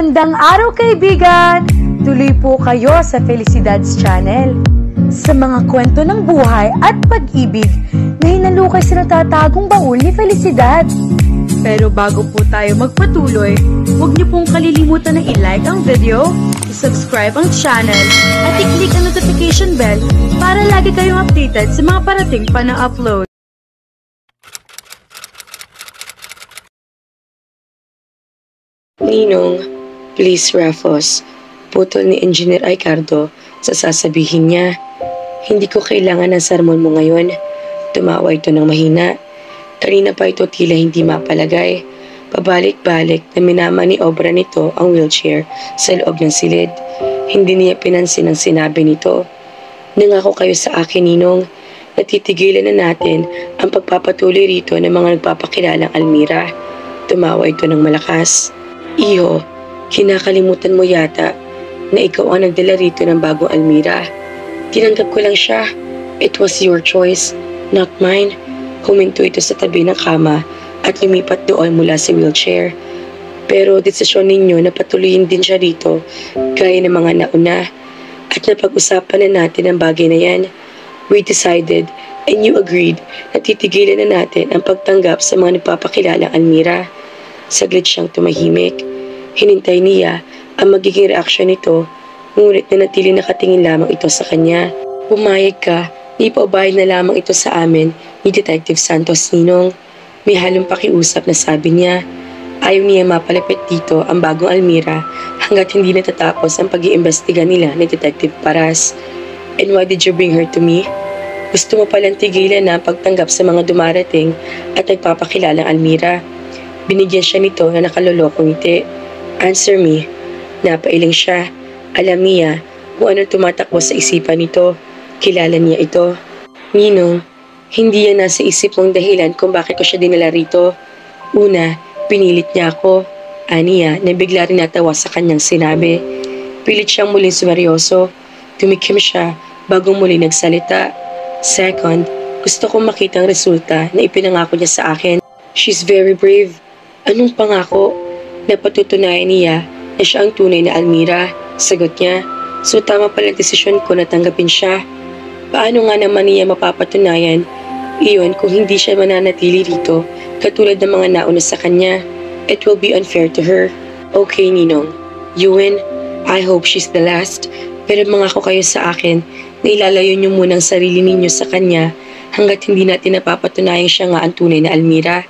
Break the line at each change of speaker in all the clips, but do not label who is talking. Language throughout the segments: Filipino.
Magandang araw kaibigan! Tuloy po kayo sa Felicidad's Channel. Sa mga kwento ng buhay at pag-ibig na hinalukay sa natatagong baul ni Felicidad. Pero bago po tayo magpatuloy, huwag niyo pong kalilimutan na i-like ang video, i-subscribe ang channel, at i-click ang notification bell para lagi kayong updated sa mga parating pa na upload.
Ninong, please Rafos, putol ni Engineer Ricardo sa sasabihin niya. Hindi ko kailangan ng sermon mo ngayon. Tumawa ito ng mahina. Kanina pa ito tila hindi mapalagay. Pabalik-balik na minama ni obra nito ang wheelchair sa loob ng silid. Hindi niya pinansin ang sinabi nito. Nangako kayo sa akin, Ninong. Natitigilan na natin ang pagpapatuloy rito ng mga nagpapakilalang Almira. Tumawa ito ng malakas. Iho, kinakalimutan mo yata na ikaw ang nagdala rito ng bagong Almira. Tinanggap ko lang siya. It was your choice, not mine. Huminto ito sa tabi ng kama at lumipat doon mula sa wheelchair. Pero desisyon ninyo na patuloyin din siya rito gaya ng mga nauna. At napag-usapan na natin ang bagay na yan. We decided and you agreed na titigilan na natin ang pagtanggap sa mga nagpapakilalang Almira. Saglit siyang tumahimik. Hinintay niya ang magiging reaksyon nito, ngunit nanatili nakatingin lamang ito sa kanya. Pumayag ka, ipaubayad na lamang ito sa amin ni Detective Santos, Ninong. May halong pakiusap na sabi niya. Ayaw niya mapalapit dito ang bagong Almira hanggat hindi natatapos ang pag-iimbestiga nila ni Detective Paras. And why did you bring her to me? Gusto mo palang tigilan na pagtanggap sa mga dumarating at nagpapakilalang Almira. Binigyan siya nito na nakalolokong ngiti. Answer me. Napailing siya. Alam niya kung anong tumatakbo sa isipan nito. Kilala niya ito. Ninong, hindi yan nasa isip mong dahilan kung bakit ko siya dinala rito. Una, pinilit niya ako. Aniya, na bigla rin natawa sa kanyang sinabi. Pilit siyang muling sumeryoso. Tumikim siya bago muli nagsalita. Second, gusto kong makita ang resulta na ipinangako niya sa akin. She's very brave. Anong pangako? Napatutunayan niya na siya ang tunay na Almira. Sagot niya. So tama pala ang desisyon ko na tanggapin siya. Paano nga naman niya mapapatunayan iyon kung hindi siya mananatili rito katulad ng mga nauna sa kanya? It will be unfair to her. Okay, Ninong. You win. I hope she's the last. Pero mangako kayo sa akin na ilalayo niyo muna ang sarili ninyo sa kanya hanggat hindi natin napapatunayan siya nga ang tunay na Almira.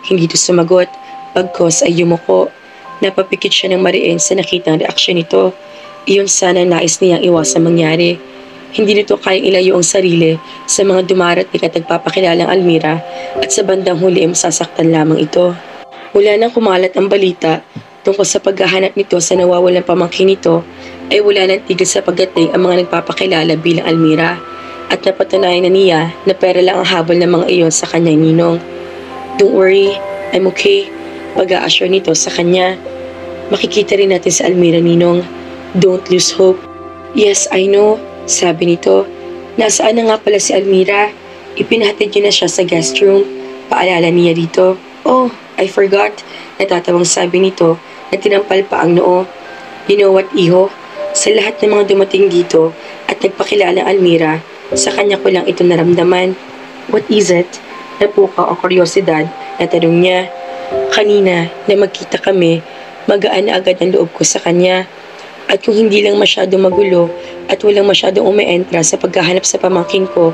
Hindi ito sumagot. Pagkos ay yumuko. Napapikit siya ng mariin sa nakitang reaksyon nito. Iyon sana nais niyang iwasang mangyari. Hindi nito kayang ilayo ang sarili sa mga dumarating at nagpapakilalang Almira at sa bandang huli ay masasaktan lamang ito. Mula nang kumalat ang balita tungkol sa paghahanap nito sa nawawalang pamangkin nito, ay wala nang tigil sa pagdating ang mga nagpapakilala bilang Almira at napatunayan na niya na pera lang ang habol ng mga iyon sa kanyang ninong. Don't worry, I'm okay. Pag-a-assure nito sa kanya. Makikita rin natin sa Almira, Ninong. Don't lose hope. Yes, I know, sabi nito. Nasaan na nga pala si Almira? Ipinahatid niyo na siya sa guest room. Paalala niya dito. Oh, I forgot. Natatawang sabi nito na tinampal pa ang noo. You know what, Iho? Sa lahat ng mga dumating dito at nagpakilalang Almira, sa kanya ko lang ito naramdaman. What is it? Napukaw ang kuryosidad na tanong niya. Kanina na magkita kami, magaan na agad ang loob ko sa kanya. At kung hindi lang masyadong magulo at walang masyadong umeentra sa paghahanap sa pamangkin ko,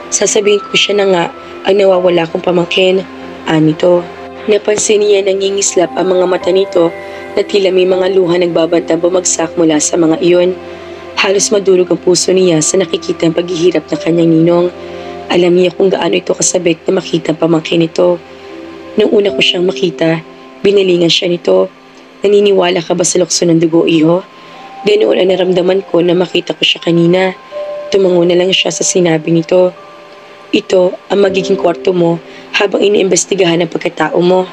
sasabihin ko siya na nga ang nawawala kong pamangkin. Anito. Napansin niya nangingislap ang mga mata nito na tila may mga luha nagbabantang bumagsak mula sa mga iyon. Halos madurog ang puso niya sa nakikita ang paghihirap ng kanyang ninong. Alam niya kung gaano ito kasabik na makita ang pamangkin nito. Nung una ko siyang makita, binalingan siya nito. Naniniwala ka ba sa lukso ng dugo, Iho? Ganoon ang naramdaman ko na makita ko siya kanina. Tumango na lang siya sa sinabi nito. Ito ang magiging kwarto mo habang iniimbestigahan ang pagkatao mo.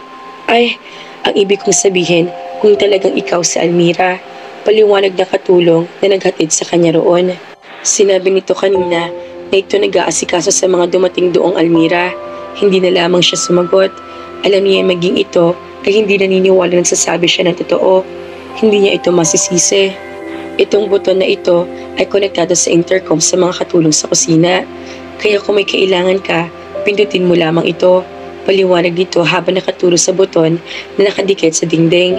Ay, ang ibig kong sabihin, kung talagang ikaw si Almira, paliwanag na katulong na naghatid sa kanya roon. Sinabi nito kanina na ito nag-aasikaso sa mga dumating doong Almira. Hindi na lamang siya sumagot. Alam niya maging ito ay hindi naniniwala nang sasabi siya ng totoo. hindi niya ito masisisi. Itong buton na ito ay konektado sa intercom sa mga katulong sa kusina. Kaya kung may kailangan ka, pindutin mo lamang ito. Paliwanag nito habang nakaturo sa buton na nakadikit sa dingding.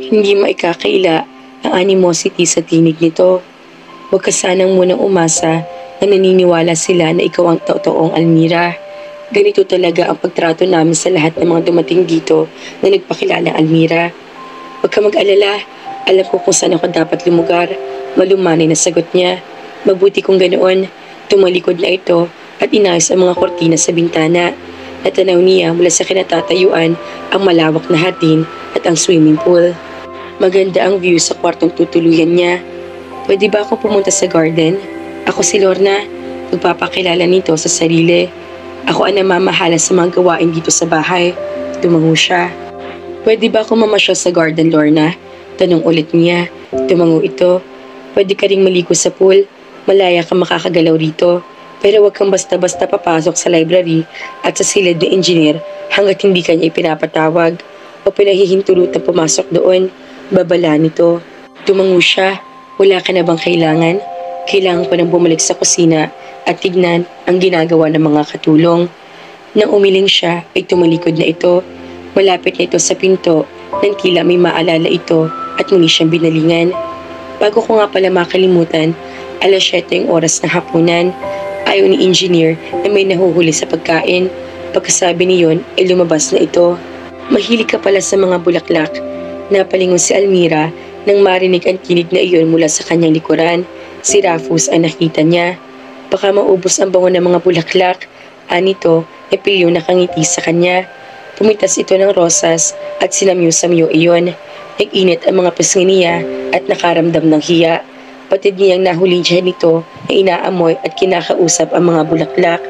Hindi maikakaila ang animosity sa tinig nito. Huwag ka sanang munang umasa na naniniwala sila na ikaw ang totoong Almira. Ganito talaga ang pagtrato namin sa lahat ng mga dumating dito na nagpakilala Almira. Huwag ka mag-alala, alam ko kung saan ako dapat lumugar. Malumanay na sagot niya. Mabuti kung ganoon. Tumalikod na ito at inayos ang mga kortina sa bintana. Natanaw niya mula sa kinatatayuan ang malawak na hardin at ang swimming pool. Maganda ang view sa kwartong tutuluyan niya. Pwede ba akong pumunta sa garden? Ako si Lorna. Magpapakilala nito sa sarili. Ako ang namamahala sa mga gawain dito sa bahay. Tumango siya. Pwede ba akong mamasyal sa garden, Lorna? Tanong ulit niya. Tumango ito. Pwede ka ring maligo sa pool. Malaya ka makakagalaw rito. Pero huwag kang basta-basta papasok sa library at sa silid ng engineer hanggat hindi ka niya ipinapatawag o pinahihintulutang pumasok doon. Babala nito. Tumango siya. Wala ka na bang kailangan? Kailangan ko nang bumalik sa kusina at tignan ang ginagawa ng mga katulong. Nang umiling siya ay tumalikod na ito. Malapit na ito sa pinto nang tila may maalala ito at muli siyang binalingan. Bago ko nga pala makalimutan, 7:00 yung oras ng hapunan. Ayaw ni engineer na may nahuhuli sa pagkain. Pagkasabi niyon ay lumabas na ito. Mahilig ka pala sa mga bulaklak. Napalingon si Almira nang marinig ang tinig na iyon mula sa kanyang likuran. Si Rufus ay nakita niya. Baka maubos ang bango ng mga bulaklak. Anito ay pilyo nakangiti sa kanya. Pumitas ito ng rosas at sinamyo-samyo iyon. Nag-init ang mga pisngi niya at nakaramdam ng hiya. Patid niyang nahuli siya nito na inaamoy at kinakausap ang mga bulaklak.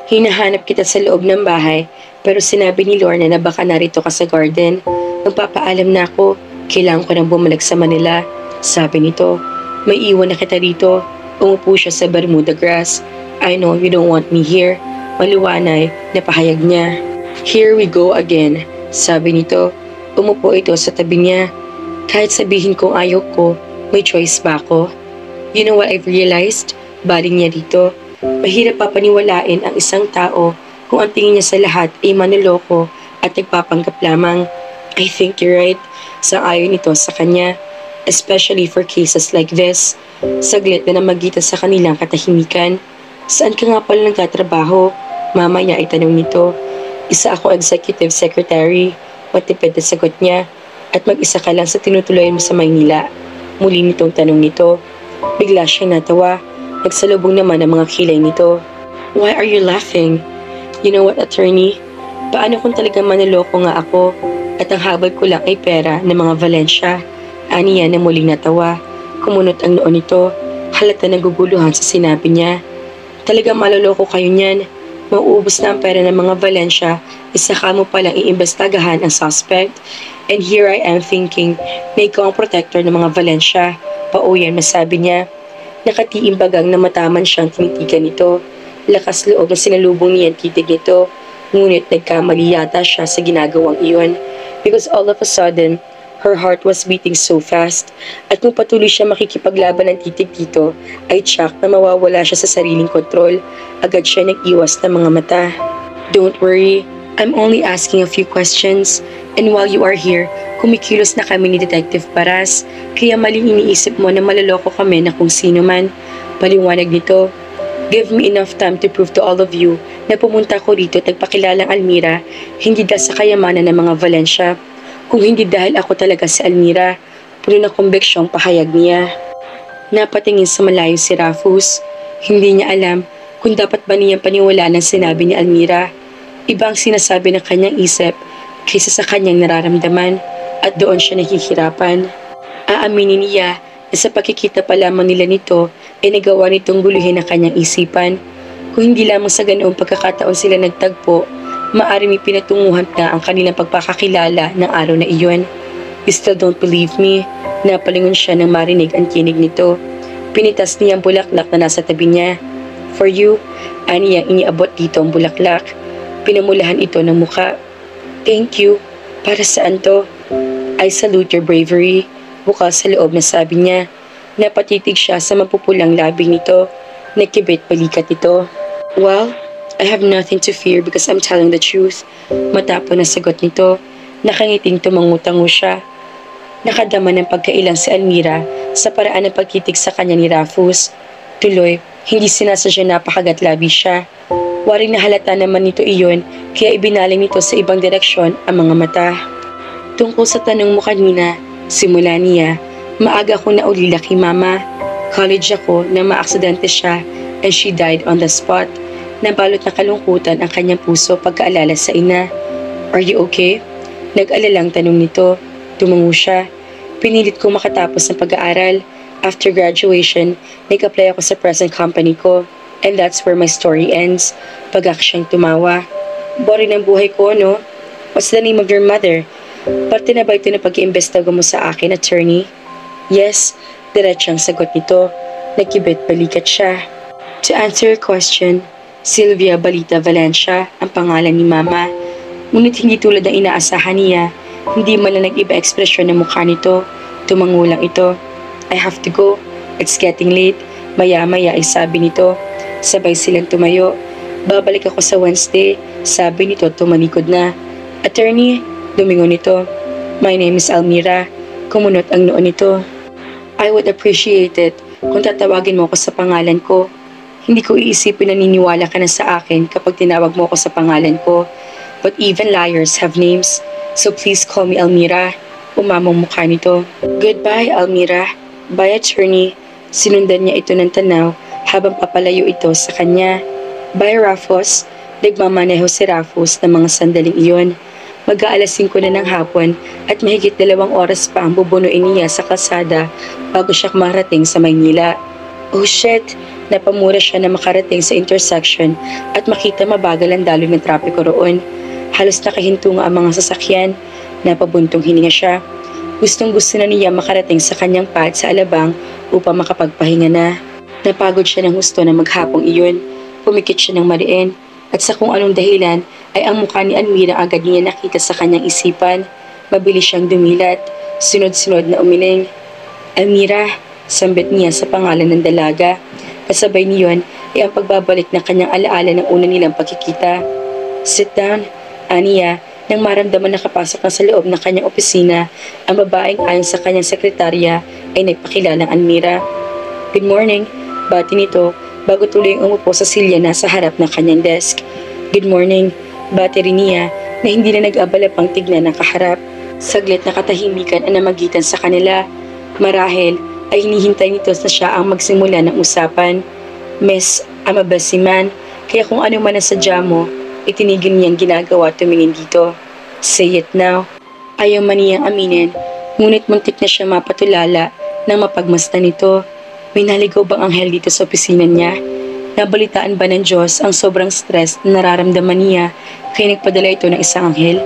Hinahanap kita sa loob ng bahay pero sinabi ni Lorna na baka narito ka sa garden. Magpapaalam na ako. Kailangan ko nang bumalik sa Manila. Sabi nito. May iwan na kita rito. Umupo siya sa Bermuda grass. I know you don't want me here. Maluwanay na pahayag niya. Here we go again. Sabi nito. Umupo ito sa tabi niya. Kahit sabihin kong ayaw ko, may choice ba ako? You know what I've realized? Baling niya dito. Mahirap papaniwalain ang isang tao kung ang tingin niya sa lahat ay manloloko at nagpapanggap lamang. I think you're right. Sang-ayon nito sa kanya. Especially for cases like this. Saglit na namagita sa kanilang katahimikan. Saan ka nga pala nagtatrabaho? Mamaya ay tanong nito. Isa ako executive secretary. Matipid na sagot niya. At mag-isa ka lang sa tinutuloyan mo sa Maynila. Muli nitong tanong nito. Bigla siyang natawa. Nagsalubong naman ang mga kilay nito. Why are you laughing? You know what, attorney? Paano kung talagang manloloko nga ako at ang habol ko lang ay pera ng mga Valencia? Aniya na muling natawa. Kumunot ang noon nito. Halata naguguluhan sa sinabi niya. Talagang maloloko kayo niyan. Mauubos na ang pera ng mga Valencia, isa ka mo palang iimbestagahan ang suspect. And here I am thinking na ikaw ang protector ng mga Valencia. Pauyan masabi niya. Nakatiimbagang na mataman siyang tinitigan nito. Lakas loob na sinalubong niya ang titig nito. Ngunit nagkamali yata siya sa ginagawang iyon. Because all of a sudden, her heart was beating so fast. At kung patuloy siya makikipaglaban ng titig dito, ay tsak na mawawala siya sa sariling kontrol. Agad siya nag-iwas ng mga mata. Don't worry, I'm only asking a few questions. And while you are here, kumikilos na kami ni Detective Paras. Kaya maling iniisip mo na maloloko kami na kung sino man. Paliwanag nito. Give me enough time to prove to all of you na pumunta ko rito at nagpakilalang Almira, hindi dahil sa kayamanan ng mga Valencia. Kung hindi dahil ako talaga si Almira, puno na kumbeksyong pahayag niya. Napatingin sa malayo si Rufus. Hindi niya alam kung dapat ba niyang paniwalaan ang sinabi ni Almira. Ibang sinasabi ng kanyang isip kaysa sa kanyang nararamdaman at doon siya nahihirapan. Aaminin niya na sa pakikita pa lamang nila nito ay nagawa nitong guluhin ang kanyang isipan. Kung hindi lamang sa ganoong pagkakataon sila nagtagpo, maaari may pinatunguhan na ang kanilang pagpakakilala ng araw na iyon. You still don't believe me? Napalingon siya nang marinig ang tinig nito. Pinitas niya ang bulaklak na nasa tabi niya. For you, aniyang iniabot dito ang bulaklak. Pinamulahan ito ng muka. Thank you. Para saan to? I salute your bravery. bukal sa loob na sabi niya. Napatitig siya sa mapupulang labi nito. Nakibit balikat ito. Well, I have nothing to fear because I'm telling the truth. Matapang na sagot nito. Nakangiting tumangutango siya. Nakadama ng pagkailang si Almira sa paraan ng pagtitig sa kanya ni Rufus. Tuloy, hindi sinasadya napakagat labi siya. Waring nahalata naman nito iyon kaya ibinaling nito sa ibang direksyon ang mga mata. Tungkol sa tanong mo kanina, simula niya, maaga ko na ulila kay mama. College ako na maaksidente siya and she died on the spot. Nabalot na kalungkutan ang kanyang puso pagkaalala sa ina. Are you okay? Nag-alalang tanong nito. Tumango siya. Pinilit ko makatapos ng pag-aaral. After graduation, nag-apply ako sa present company ko. And that's where my story ends. Pagak siyang tumawa. Boring ang buhay ko, no? What's the name of your mother? Parte na ba ito na pag-iimbestago mo sa akin, attorney? Yes, diretsang sagot nito. Nagkibit balikat siya. To answer your question, Sylvia Balita Valencia ang pangalan ni Mama. Ngunit hindi tulad ng inaasahan niya. Hindi man lang nag-iba ekspresyon ng mukha nito. Tumango lang ito. I have to go. It's getting late. Maya-maya ay sabi nito. Sabay silang tumayo. Babalik ako sa Wednesday. Sabi nito tumalikod na. Attorney, lumingon nito. My name is Almira. Kumunot ang noon nito. I would appreciate it kung tatawagin mo ako sa pangalan ko. Hindi ko iisipin na niniwala ka na sa akin kapag tinawag mo ako sa pangalan ko. But even liars have names. So please call me Almira. Umamong mukha nito. Goodbye, Almira. Bye, attorney. Sinundan niya ito ng tanaw habang papalayo ito sa kanya. Bye, Rufus. Nagmamaneho si Rufus ng mga sandaling iyon. Mag-aalas 5 na ng hapon at mahigit 2 oras pa ang bubunuin niya sa kalsada bago siya marating sa Maynila. Oh shit! Napamura siya na makarating sa intersection at makita mabagal ang daloy ng trapiko roon. Halos nakahinto nga ang mga sasakyan. Napabuntong hininga siya. Gustong-gusto na niya makarating sa kanyang pad sa Alabang upang makapagpahinga na. Napagod siya ng husto na maghapong iyon. Pumikit siya ng mariin at sa kung anong dahilan ay ang mukha ni Almira agad niya nakita sa kanyang isipan. Mabilis siyang dumilat. Sunod-sunod na umiling. Almira, sambit niya sa pangalan ng dalaga. Kasabay niyon ay ang pagbabalik ng kanyang alaala ng una nilang pagkikita. Sit down, aniya, nang maramdaman na kapasok na sa loob ng kanyang opisina, ang babaeng ayon sa kanyang sekretarya ay nagpakilalang Almira. Good morning, bati nito bago tuloy umupo sa silya na sa harap ng kanyang desk. Good morning, bati rin niya na hindi na nag-abala pang tignan ng kaharap. Saglit na katahimikan ang namagitan sa kanila. Marahil ay hinihintay nito na siya ang magsimula ng usapan. Miss, I'm a busy man, kaya kung ano man ang sadya mo, itinigil niyang ginagawa tumingin dito. Say it now. Ayaw man niyang aminin, ngunit muntik na siya mapatulala nang mapagmasdan nito. May naligaw bang anghel dito sa opisina niya? Nabalitaan ba ng Diyos ang sobrang stress na nararamdaman niya kaya nagpadala ito ng isang anghel?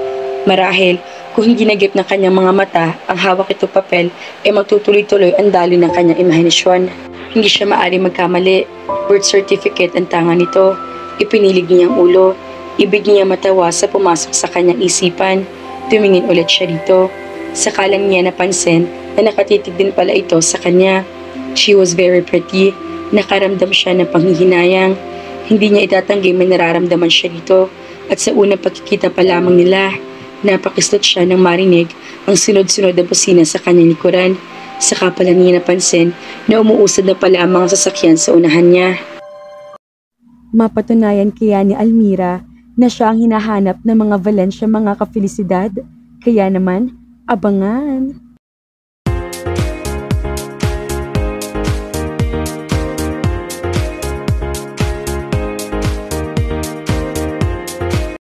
Marahil, kung hindi nagip ng kanyang mga mata ang hawak ito papel, ay magtutuloy-tuloy ang daloy ng kanyang imahinasyon. Hindi siya maaari magkamali. Birth certificate ang tanga nito. Ipinilig niyang ulo. Ibig niya matawa sa pumasok sa kanyang isipan. Tumingin ulit siya dito. Sakalang niya napansin na nakatitig din pala ito sa kanya. She was very pretty. Nakaramdam siya ng panghihinayang. Hindi niya itatanggi may nararamdaman siya dito. At sa unang pagkikita pa lamang nila, napakislot siya nang marinig ang sunod-sunod na busina sa kanyang likuran. Saka pala niya napansin na umuusad na pala ang mga sasakyan sa unahan niya.
Mapatunayan kaya ni Almira na siya ang hinahanap ng mga Valencia mga kafelisidad. Kaya naman, abangan!